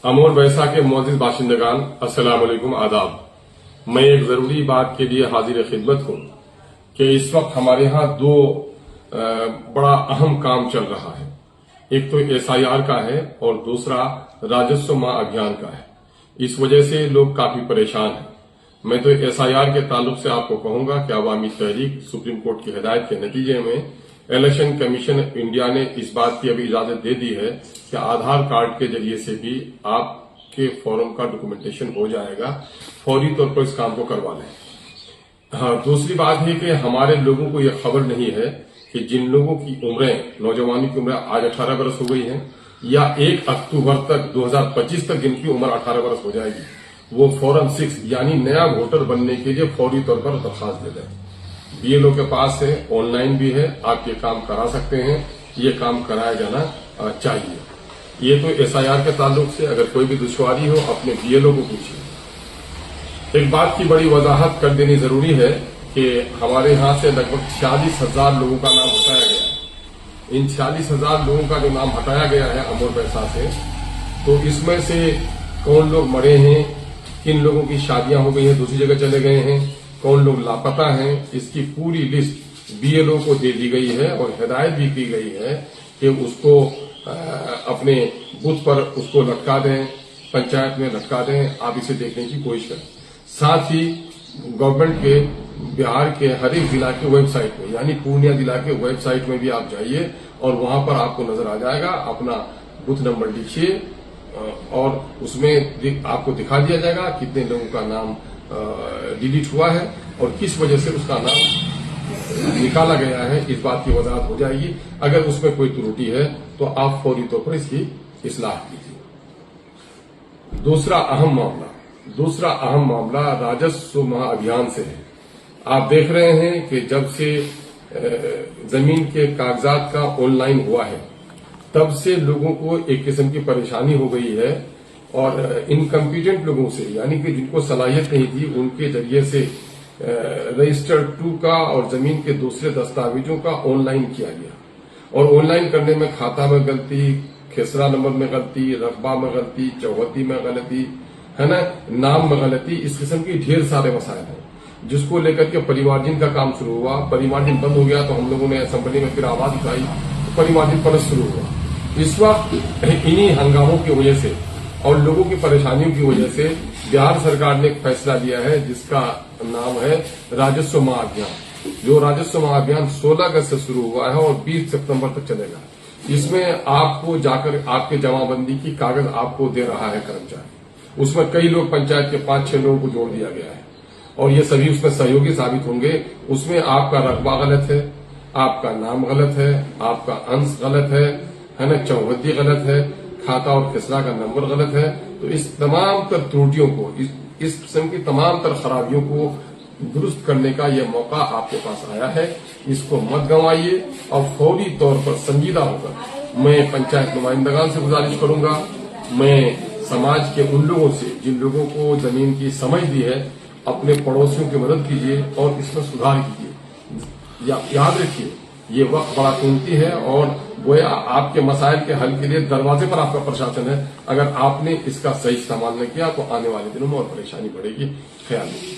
अमोर वैसा के मोअज़्ज़िज़ बाशिंदगान अस्सलाम वालेकुम आदाब। मैं एक जरूरी बात के लिए हाजिर खिदमत हूं कि इस वक्त हमारे यहां दो बड़ा अहम काम चल रहा है। एक तो SIR का है और दूसरा राजस्व महाअभियान का है। इस वजह से लोग काफी परेशान हैं। मैं तो SIR के ताल्लुक से आपको कहूंगा कि अवामी तहरीक सुप्रीम कोर्ट की हिदायत के नतीजे में इलेक्शन कमीशन इंडिया ने इस बात की अभी इजाजत दे दी है कि आधार कार्ड के जरिए से भी आपके फॉर्म का डॉक्यूमेंटेशन हो जाएगा। फौरी तौर पर इस काम को करवा लें। हाँ, दूसरी बात है कि हमारे लोगों को यह खबर नहीं है कि जिन लोगों की उम्रें, नौजवानी की उम्र आज 18 वर्ष हो गई है या 1 अक्टूबर तक 2025 तक जिनकी उम्र 18 वर्ष हो जाएगी, वो फॉर्म 6 यानी नया वोटर बनने के लिए फौरी तौर पर दरखास्त दे दें। BLO के पास है, ऑनलाइन भी है, आप ये काम करा सकते हैं। ये काम कराया जाना चाहिए। ये तो SIR के ताल्लुक से। अगर कोई भी दुश्वारी हो अपने BLO को पूछिए। एक बात की बड़ी वजाहत कर देनी जरूरी है कि हमारे यहां से लगभग 46,000 लोगों का नाम हटाया गया है। इन 46,000 लोगों का जो नाम हटाया गया है अमोर पैसा से, तो इसमें से कौन लोग मरे हैं, किन लोगों की शादियां हो गई हैं, दूसरी जगह चले गए हैं, कौन लोग लापता हैं, इसकी पूरी लिस्ट BLO को दे दी गई है और हिदायत भी की गई है कि उसको अपने बूथ पर उसको लटका दें, पंचायत में लटका दें। आप इसे देखने की कोशिश करें। साथ ही गवर्नमेंट के बिहार के हर एक जिला के वेबसाइट में, यानी पूर्णिया जिला के वेबसाइट में भी आप जाइए और वहां पर आपको नजर आ जाएगा। अपना बूथ नंबर लिखिए और उसमें आपको दिखा दिया जाएगा कितने लोगों का नाम डिलीट हुआ है और किस वजह से उसका नाम निकाला गया है। इस बात की वजाहत हो जाएगी। अगर उसमें कोई त्रुटि है तो आप फौरी तौर पर इसकी इस्लाह कीजिए। दूसरा अहम मामला राजस्व महाअभियान से है। आप देख रहे हैं कि जब से जमीन के कागजात का ऑनलाइन हुआ है, तब से लोगों को एक किस्म की परेशानी हो गई है और इनकम्पिटेंट लोगों से, यानी कि जिनको सलाहियत नहीं थी, उनके जरिए से रजिस्टर 2 का और जमीन के दूसरे दस्तावेजों का ऑनलाइन किया गया। और ऑनलाइन करने में खाता में गलती, खेसरा नंबर में गलती, रकबा में गलती, चौहद्दी में गलती, है ना, नाम में गलती, इस किस्म की ढेर सारे मसाइल हैं, जिसको लेकर के परिमार्जिन का काम शुरू हुआ। परिमार्जिन बंद हो गया तो हम लोगों ने असेंबली में फिर आवाज उठाई, तो परिमार्जिन पलट शुरू हुआ। इस वक्त इन्हीं हंगामों की वजह से और लोगों की परेशानियों की वजह से बिहार सरकार ने एक फैसला लिया है जिसका नाम है राजस्व महाअभियान। जो राजस्व महाअभियान 16 अगस्त से शुरू हुआ है और 20 सितंबर तक चलेगा। इसमें आपको जाकर आपके जमाबंदी की कागज आपको दे रहा है कर्मचारी। उसमें कई लोग, पंचायत के 5-6 लोगों को जोड़ दिया गया है और ये सभी उसमें सहयोगी साबित होंगे। उसमें आपका रकबा गलत है, आपका नाम गलत है, आपका अंश गलत है ना, चौहद्दी गलत है, खाता और खिसरा का नंबर गलत है। तो इस तमाम तर त्रुटियों को, इस किस्म की तमाम तर खराबियों को दुरुस्त करने का यह मौका आपके पास आया है। इसको मत गंवाइए और फौरी तौर पर संजीदा होकर मैं पंचायत नुमाइंदगान से गुजारिश करूंगा, मैं समाज के उन लोगों से जिन लोगों को जमीन की समझ दी है, अपने पड़ोसियों की मदद कीजिए और इसमें सुधार कीजिए। याद रखिए, ये वक्त बड़ा कीमती है और गोया आपके मसाइल के हल के लिए दरवाजे पर आपका प्रशासन है। अगर आपने इसका सही इस्तेमाल न किया तो आने वाले दिनों में और परेशानी बढ़ेगी। ख्याल रखिए।